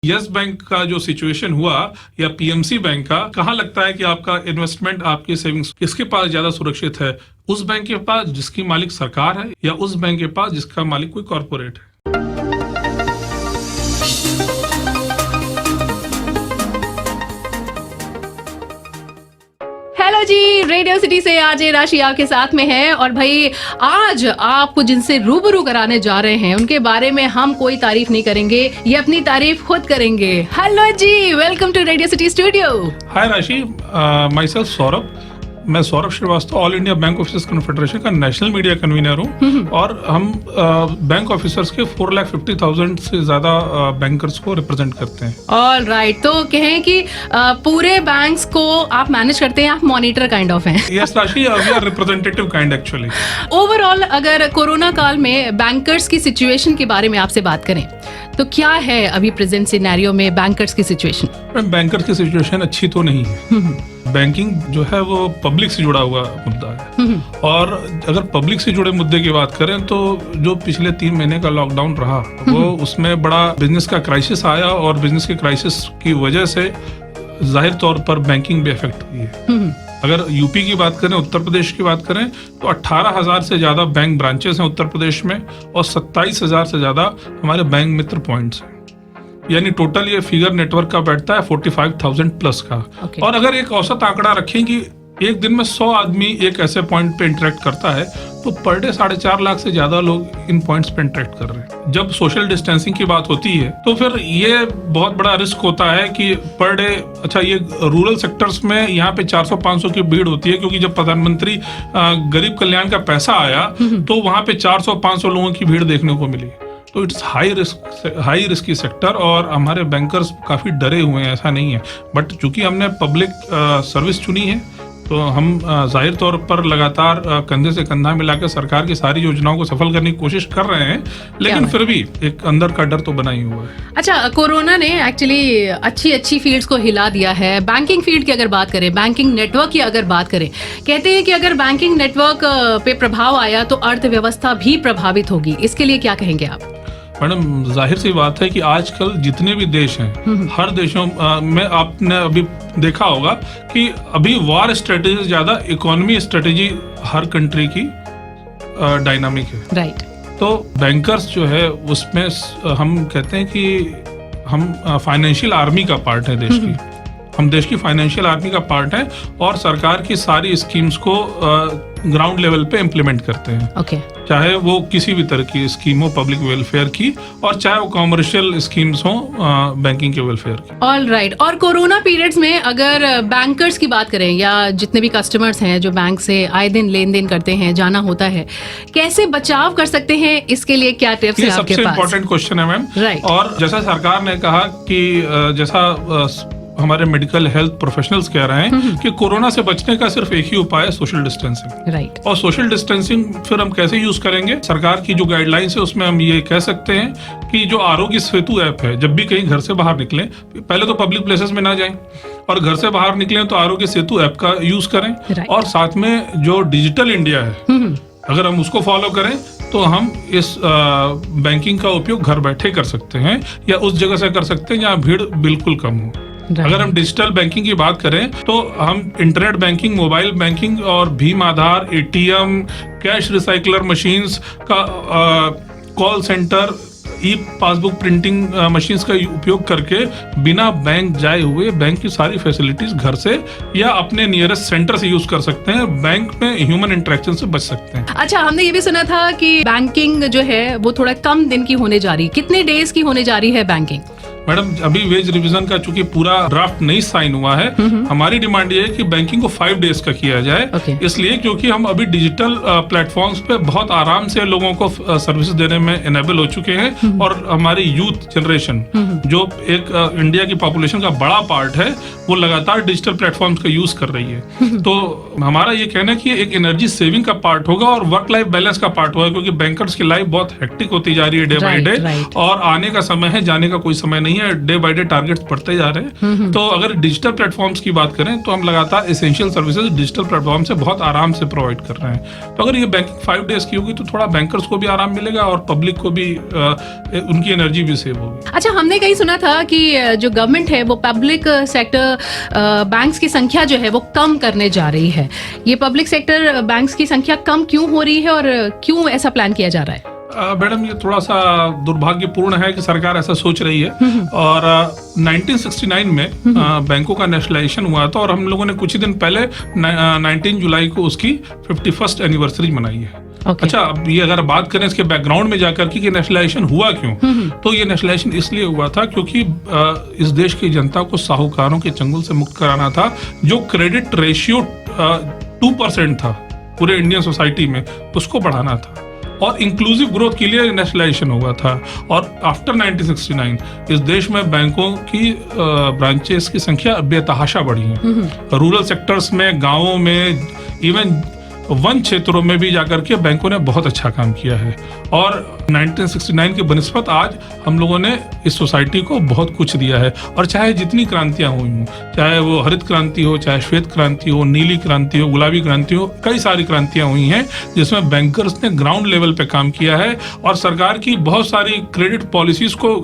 Yes bank का जो situation हुआ या पीएमसी बैंक का, कहाँ लगता है कि आपका इन्वेस्टमेंट, आपकी सेविंग्स किसके पास ज्यादा सुरक्षित है? उस बैंक के पास जिसकी मालिक सरकार है या उस बैंक के पास जिसका मालिक कोई कॉर्पोरेट है? हेलो जी, रेडियो सिटी से आरजे राशि आपके साथ में है। और भाई आज आपको जिनसे रूबरू कराने जा रहे हैं उनके बारे में हम कोई तारीफ नहीं करेंगे, ये अपनी तारीफ खुद करेंगे। Hello ji, welcome to radio city studio. Hi Rashi, myself Saurabh. मैं Saurabh Srivastava, all India bank officers confederation का नेशनल मीडिया कन्वीनर हूँ और हम बैंक ऑफिसर्स के 4,50,000 से ज्यादा बैंकर्स को रिप्रेजेंट करते हैं। ऑल राइट, तो कहें कि पूरे बैंक्स को आप मैनेज करते हैं, आप मॉनिटर काइंड ऑफ हैं। Yes Rashi, we are representative kind actually. Overall अगर कोरोना काल में बैंकर्स की सिचुएशन के बारे में आपसे बात करें तो क्या है अभी प्रेजेंट सिनेरियो में बैंकर्स की सिचुएशन? बैंकर्स की सिचुएशन अच्छी तो नहीं है। बैंकिंग जो है वो पब्लिक से जुड़ा हुआ मुद्दा है और अगर पब्लिक से जुड़े मुद्दे की बात करें तो जो पिछले 3 महीने का लॉकडाउन रहा वो उसमें बड़ा बिजनेस का क्राइसिस आया और बिजनेस के क्राइसिस की वजह से जाहिर तौर पर बैंकिंग भी इफेक्ट हुई है। अगर यूपी की बात करें, उत्तर प्रदेश की बात करें तो 18,000 से ज्यादा बैंक ब्रांचेस हैं उत्तर प्रदेश में और 27,000 से ज्यादा हमारे बैंक मित्र पॉइंट्स हैं। यानी टोटल ये फिगर नेटवर्क का बैठता है 45,000 प्लस का। और अगर एक औसत आंकड़ा रखें कि एक दिन में 100 आदमी एक ऐसे पॉइंट पे इंटरेक्ट करता है तो पर डे 4.5 लाख से ज्यादा लोग इन पॉइंट्स पे इंटरेक्ट कर रहे हैं। जब सोशल डिस्टेंसिंग की बात होती है तो फिर ये बहुत बड़ा रिस्क होता है कि पर डे, अच्छा ये रूरल सेक्टर्स में यहाँ पे 400-500 की भीड़ होती है क्योंकि जब प्रधानमंत्री गरीब कल्याण का पैसा आया तो वहां पे 400-500 लोगों की भीड़ देखने को मिली। तो इट्स हाई रिस्की सेक्टर और हमारे बैंकर्स काफी डरे हुए हैं, ऐसा नहीं है। बट चूंकि हमने पब्लिक सर्विस चुनी है तो हम जाहिर तौर पर लगातार कंधे से कंधा मिलाकर सरकार की सारी योजनाओं को सफल करने की कोशिश कर रहे हैं, लेकिन फिर भी एक अंदर का डर तो बना ही हुआ है। अच्छा, कोरोना ने एक्चुअली अच्छी फील्ड्स को हिला दिया है। बैंकिंग फील्ड की अगर बात करें, बैंकिंग नेटवर्क की अगर बात करें, कहते हैं कि अगर बैंकिंग नेटवर्क पे प्रभाव आया तो अर्थव्यवस्था भी प्रभावित होगी। इसके लिए क्या कहेंगे आप? मैडम, जाहिर सी बात है कि आजकल जितने भी देश हैं, हर देशों में आपने अभी देखा होगा कि अभी वॉर स्ट्रेटेजी ज्यादा इकोनॉमी स्ट्रेटेजी हर कंट्री की डायनामिक है। राइट। तो बैंकर्स जो है उसमें हम कहते हैं कि हम फाइनेंशियल आर्मी का पार्ट है देश की। हम देश की फाइनेंशियल आर्मी का पार्ट है और सरकार की सारी स्कीम्स को ग्राउंड लेवल पे इम्प्लीमेंट करते हैं। चाहे वो किसी भी तरह की स्कीम हो पब्लिक वेलफेयर की और चाहे वो कॉमर्शियल स्कीम्स हो बैंकिंग के वेलफेयर की। All right. और कोरोना पीरियड्स में अगर बैंकर्स की बात करें या जितने भी कस्टमर्स हैं जो बैंक से आए दिन लेन देन करते हैं, जाना होता है, कैसे बचाव कर सकते हैं? इसके लिए क्या टिप्स हैं आपके पास? सबसे इम्पोर्टेंट क्वेश्चन है मैम। राइट। और जैसा सरकार ने कहा कि जैसा हमारे मेडिकल हेल्थ प्रोफेशनल्स कह रहे हैं कि कोरोना से बचने का सिर्फ एक ही उपाय है, सोशल डिस्टेंसिंग। राइट। और सोशल डिस्टेंसिंग फिर हम कैसे यूज करेंगे? सरकार की जो गाइडलाइंस है उसमें हम ये कह सकते हैं कि जो आरोग्य सेतु ऐप है, जब भी कहीं घर से बाहर निकलें, पहले तो पब्लिक प्लेसेस में ना जाएं और घर से बाहर निकलें तो आरोग्य सेतु ऐप का यूज करें। और साथ में जो डिजिटल इंडिया है, अगर हम उसको फॉलो करें तो हम इस बैंकिंग का उपयोग घर बैठे कर सकते हैं या उस जगह से कर सकते हैं जहाँ भीड़ बिल्कुल कम हो। अगर हम डिजिटल बैंकिंग की बात करें तो हम इंटरनेट बैंकिंग, मोबाइल बैंकिंग और भीम आधार, एटीएम, कैश रिसाइकलर मशीन्स का कॉल सेंटर, ई पासबुक प्रिंटिंग मशीन्स का उपयोग करके बिना बैंक जाए हुए बैंक की सारी फैसिलिटीज घर से या अपने नियरेस्ट सेंटर से यूज कर सकते हैं। बैंक में ह्यूमन इंटरेक्शन से बच सकते हैं। अच्छा, हमने ये भी सुना था कि बैंकिंग जो है वो थोड़ा कम दिन की होने जा रही, कितने डेज की होने जा रही है बैंकिंग? मैडम, अभी वेज रिवीजन का चूंकि पूरा ड्राफ्ट नहीं साइन हुआ है, हमारी डिमांड ये है कि बैंकिंग को 5 डेज का किया जाए। इसलिए क्योंकि हम अभी डिजिटल प्लेटफॉर्म्स पे बहुत आराम से लोगों को सर्विसेज देने में एनेबल हो चुके हैं और हमारी यूथ जनरेशन जो एक इंडिया की पॉपुलेशन का बड़ा पार्ट है वो लगातार डिजिटल प्लेटफॉर्म्स का यूज कर रही है। तो हमारा ये कहना है कि एक एनर्जी सेविंग का पार्ट होगा और वर्क लाइफ बैलेंस का पार्ट होगा, क्योंकि बैंकर्स की लाइफ बहुत हेक्टिक होती जा रही है डे बाई डे और आने का समय है, जाने का कोई समय नहीं नहीं है, डे बाय डे टारगेट्स बढ़ते जा रहे हैं। तो अगर डिजिटल प्लेटफॉर्म्स की बात करें तो हम लगातार एसेंशियल सर्विसेज डिजिटल प्लेटफॉर्म से बहुत आराम से प्रोवाइड कर रहे हैं। तो अगर ये बैंकिंग 5 डेज की होगी तो थोड़ा बैंकर्स को भी आराम मिलेगा और पब्लिक को भी उनकी एनर्जी भी सेव होगी। अच्छा, हमने कहीं सुना था कि जो गवर्नमेंट है वो पब्लिक सेक्टर बैंक्स की संख्या जो है वो कम करने जा रही है। ये पब्लिक सेक्टर बैंक्स की संख्या कम क्यों हो रही है और क्यों ऐसा प्लान किया जा रहा है? मैडम, ये थोड़ा सा दुर्भाग्यपूर्ण है कि सरकार ऐसा सोच रही है। और 1969 में बैंकों का नेशनलाइजेशन हुआ था और हम लोगों ने कुछ ही दिन पहले 19 जुलाई को उसकी 51st एनिवर्सरी मनाई है। अच्छा, अब ये अगर बात करें इसके बैकग्राउंड में जाकर कि नेशनलाइजेशन हुआ क्यों, तो ये नेशनलाइजेशन इसलिए हुआ था क्योंकि इस देश की जनता को साहूकारों के चंगुल से मुक्त कराना था। जो क्रेडिट रेशियो 2% था पूरे इंडियन सोसाइटी में, उसको बढ़ाना था और इंक्लूसिव ग्रोथ के लिए नेशनलाइजेशन हुआ था। और आफ्टर 1969 इस देश में बैंकों की ब्रांचेस की संख्या बेतहाशा बढ़ी है। रूरल सेक्टर्स में, गांवों में, इवन वन क्षेत्रों में भी जाकर के बैंकों ने बहुत अच्छा काम किया है। और 1969 के बनिस्बत आज हम लोगों ने इस सोसाइटी को बहुत कुछ दिया है। और चाहे जितनी क्रांतियां हुई हों, चाहे वो हरित क्रांति हो, चाहे श्वेत क्रांति हो, नीली क्रांति हो, गुलाबी क्रांति हो, कई सारी क्रांतियां हुई हैं जिसमें बैंकर्स ने ग्राउंड लेवल पे काम किया है और सरकार की बहुत सारी क्रेडिट पॉलिसीज को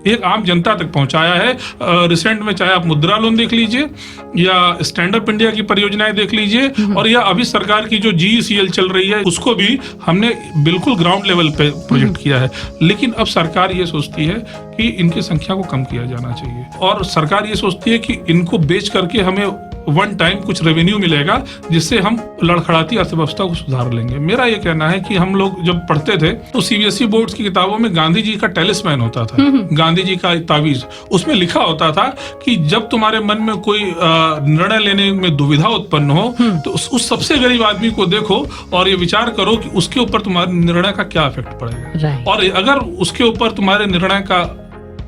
एक आम जनता तक पहुंचाया है। रिसेंट में चाहे आप मुद्रा लोन देख लीजिए या स्टैंड अप इंडिया की परियोजनाएं देख लीजिए, और या अभी सरकार की जो GECL चल रही है उसको भी हमने बिल्कुल ग्राउंड लेवल पे प्रोजेक्ट किया है। लेकिन अब सरकार ये सोचती है कि इनकी संख्या को कम किया जाना चाहिए और सरकार ये सोचती है कि इनको बेच करके हमें वन टाइम कुछ रेवेन्यू मिलेगा जिससे हम लड़खड़ाती अर्थव्यवस्था को सुधार लेंगे। मेरा ये कहना है कि हम लोग जब पढ़ते थे तो CBSE बोर्ड्स की किताबों में गांधी जी का टेलिस्मैन होता था, गांधी जी का तावीज, उसमें लिखा होता था कि जब तुम्हारे मन में कोई निर्णय लेने में दुविधा उत्पन्न हो तो उस सबसे गरीब आदमी को देखो और ये विचार करो कि उसके ऊपर तुम्हारे निर्णय का क्या इफेक्ट पड़ेगा, और अगर उसके ऊपर तुम्हारे निर्णय का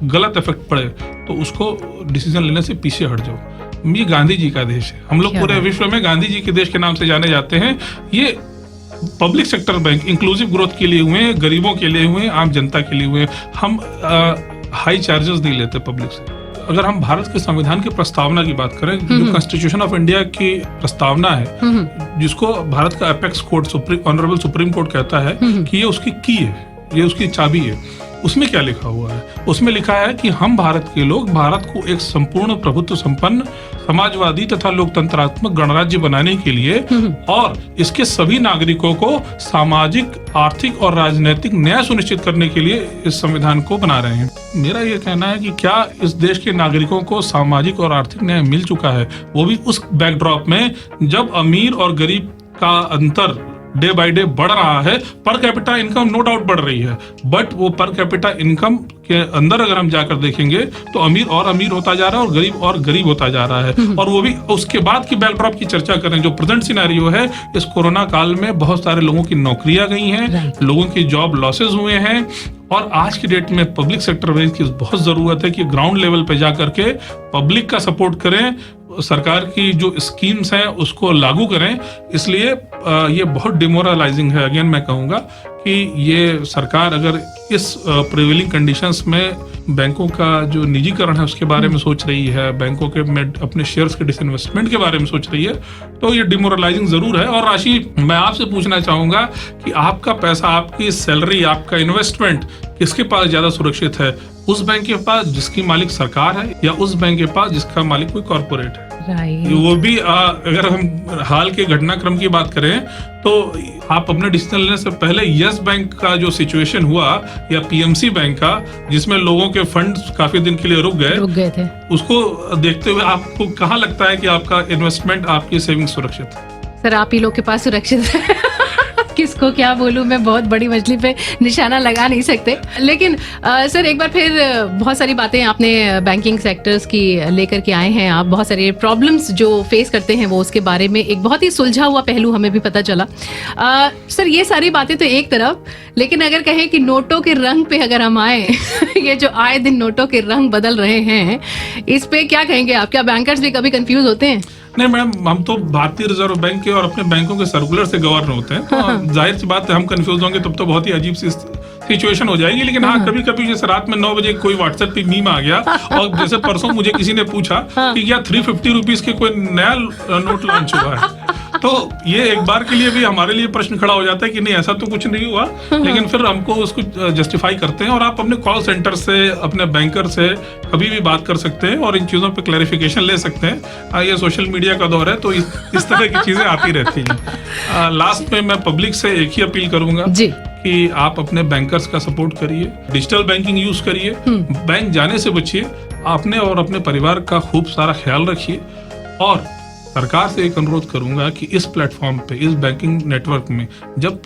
गलत इफेक्ट पड़े तो उसको डिसीजन लेने से पीछे हट जाओ। ये गांधी जी का देश है, हम लोग पूरे विश्व में गांधी जी के देश के नाम से जाने जाते हैं। ये public sector bank inclusive growth के लिए हुए हैं, गरीबों के लिए हुए हैं, आम जनता के लिए हुए हैं। हम हाई चार्जेस नहीं लेते पब्लिक से। अगर हम भारत के संविधान की प्रस्तावना की बात करें, जो कॉन्स्टिट्यूशन ऑफ इंडिया की प्रस्तावना है, जिसको भारत का apex court honourable supreme court कहता है कि ये उसकी की है, ये उसकी चाबी है, उसमें क्या लिखा हुआ है? उसमें लिखा है कि हम भारत के लोग भारत को एक संपूर्ण प्रभुत्व संपन्न समाजवादी तथा लोकतंत्रात्मक गणराज्य बनाने के लिए और इसके सभी नागरिकों को सामाजिक, आर्थिक और राजनीतिक न्याय सुनिश्चित करने के लिए इस संविधान को बना रहे हैं। मेरा ये कहना है कि क्या इस देश के नागरिकों को सामाजिक और आर्थिक न्याय मिल चुका है, वो भी उस बैकड्रॉप में जब अमीर और गरीब का अंतर डे बाय डे बढ़ रहा है। Per capita income no doubt बढ़ रही है, बट वो पर कैपिटा इनकम के अंदर अगर हम जाकर देखेंगे तो अमीर और अमीर होता जा रहा है और गरीब और गरीब होता जा रहा है। और वो भी उसके बाद की बैकड्रॉप की चर्चा करें, जो प्रेजेंट सिनेरियो है, इस कोरोना काल में बहुत सारे लोगों की नौकरियां गई हैं, लोगों की जॉब लॉसेज हुए हैं, और आज की डेट में पब्लिक सेक्टर बैंक की बहुत जरूरत है कि ग्राउंड लेवल पे जाकर के पब्लिक का सपोर्ट करें, सरकार की जो स्कीम्स हैं उसको लागू करें। इसलिए ये बहुत डिमोरलाइजिंग है। अगेन मैं कहूँगा कि ये सरकार अगर इस प्रिवेलिंग कंडीशंस में बैंकों का जो निजीकरण है उसके बारे में सोच रही है, बैंकों के में अपने शेयर्स के डिसइन्वेस्टमेंट के बारे में सोच रही है, तो ये डिमोरलाइजिंग जरूर है। और राशि, मैं आपसे पूछना चाहूंगा कि आपका पैसा, आपकी सैलरी, आपका इन्वेस्टमेंट किसके पास ज्यादा सुरक्षित है? उस बैंक के पास जिसकी मालिक सरकार है या उस बैंक के पास जिसका मालिक कोई कॉर्पोरेट है? वो भी अगर हम हाल के घटनाक्रम की बात करें तो आप अपने डिसीजन लेने से पहले यस बैंक का जो सिचुएशन हुआ या PMC बैंक का, जिसमें लोगों के फंड काफी दिन के लिए रुक गए थे, उसको देखते हुए आपको कहाँ लगता है कि आपका इन्वेस्टमेंट, आपकी सेविंग सुरक्षित है? सर, आप ही लोग के पास सुरक्षित है। किसको क्या बोलूं, मैं बहुत बड़ी मछली पे निशाना लगा नहीं सकते। लेकिन सर, एक बार फिर बहुत सारी बातें आपने बैंकिंग सेक्टर्स की लेकर के आए हैं आप, बहुत सारे प्रॉब्लम्स जो फेस करते हैं वो उसके बारे में एक बहुत ही सुलझा हुआ पहलू हमें भी पता चला। सर, ये सारी बातें तो एक तरफ, लेकिन अगर कहें कि नोटों के रंग पे अगर हम आए ये जो आए दिन नोटों के रंग बदल रहे हैं, इस पे क्या कहेंगे आप? क्या बैंकर्स भी कभी कंफ्यूज होते हैं? नहीं मैडम, हम तो भारतीय रिजर्व बैंक के और अपने बैंकों के सर्कुलर से गवर्न होते हैं, तो जाहिर सी बात है हम कंफ्यूज होंगे तब तो बहुत ही अजीब सी सिचुएशन हो जाएगी। लेकिन हाँ, कभी कभी जैसे रात में 9 बजे कोई व्हाट्सएप पे मीम आ गया, और जैसे परसों मुझे किसी ने पूछा कि क्या 350 रुपीज के कोई नया नोट लॉन्च हुआ है, तो ये एक बार के लिए भी हमारे लिए प्रश्न खड़ा हो जाता है कि नहीं, ऐसा तो कुछ नहीं हुआ। लेकिन फिर हमको उसको जस्टिफाई करते हैं, और आप अपने कॉल सेंटर से, अपने बैंकर से कभी भी बात कर सकते हैं और इन चीजों पे क्लैरिफिकेशन ले सकते हैं। ये सोशल मीडिया का दौर है, तो इस तरह की चीजें आती रहती हैं। लास्ट में मैं पब्लिक से एक ही अपील करूंगा कि आप अपने बैंकर्स का सपोर्ट करिए, डिजिटल बैंकिंग यूज करिए, बैंक जाने से बचिए, अपने और अपने परिवार का खूब सारा ख्याल रखिए। और सरकार से एक अनुरोध करूंगा कि इस प्लेटफॉर्म पे, इस बैंकिंग नेटवर्क में, जब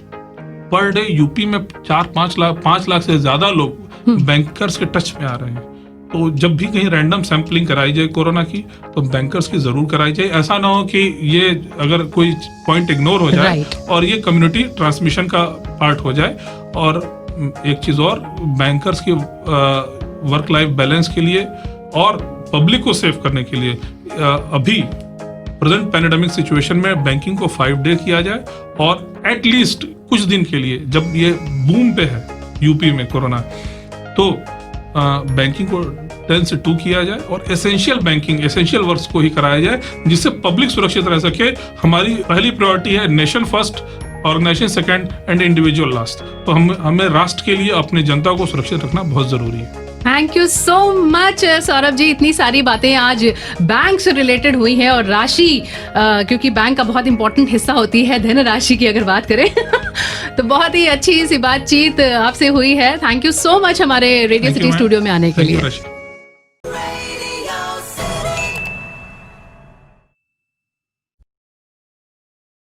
पर डे यूपी में 5 लाख से ज्यादा लोग बैंकर्स के टच में आ रहे हैं, तो जब भी कहीं रैंडम सैंपलिंग कराई जाए कोरोना की, तो बैंकर्स की जरूर कराई जाए। ऐसा ना हो कि ये अगर कोई पॉइंट इग्नोर हो जाए और ये कम्युनिटी ट्रांसमिशन का पार्ट हो जाए। और एक चीज और, बैंकर्स की वर्क लाइफ बैलेंस के लिए और पब्लिक को सेव करने के लिए अभी प्रेजेंट पैंडेमिक सिचुएशन में बैंकिंग को 5 डे किया जाए, और एटलीस्ट कुछ दिन के लिए, जब ये बूम पे है यूपी में कोरोना, तो बैंकिंग को 10 से 2 किया जाए, और एसेंशियल बैंकिंग, एसेंशियल वर्क्स को ही कराया जाए, जिससे पब्लिक सुरक्षित रह सके। हमारी पहली प्रायोरिटी है nation first, organisation second and individual last. तो हमें राष्ट्र के लिए अपनी जनता को सुरक्षित रखना बहुत जरूरी है। Thank you so much Saurabh ji, इतनी सारी बातें आज बैंक से रिलेटेड हुई हैं, और राशि, क्योंकि बैंक का बहुत इंपॉर्टेंट हिस्सा होती है धन राशि की अगर बात करें तो बहुत ही अच्छी सी बातचीत आपसे हुई है। थैंक यू सो मच हमारे रेडियो सिटी स्टूडियो में आने के लिए।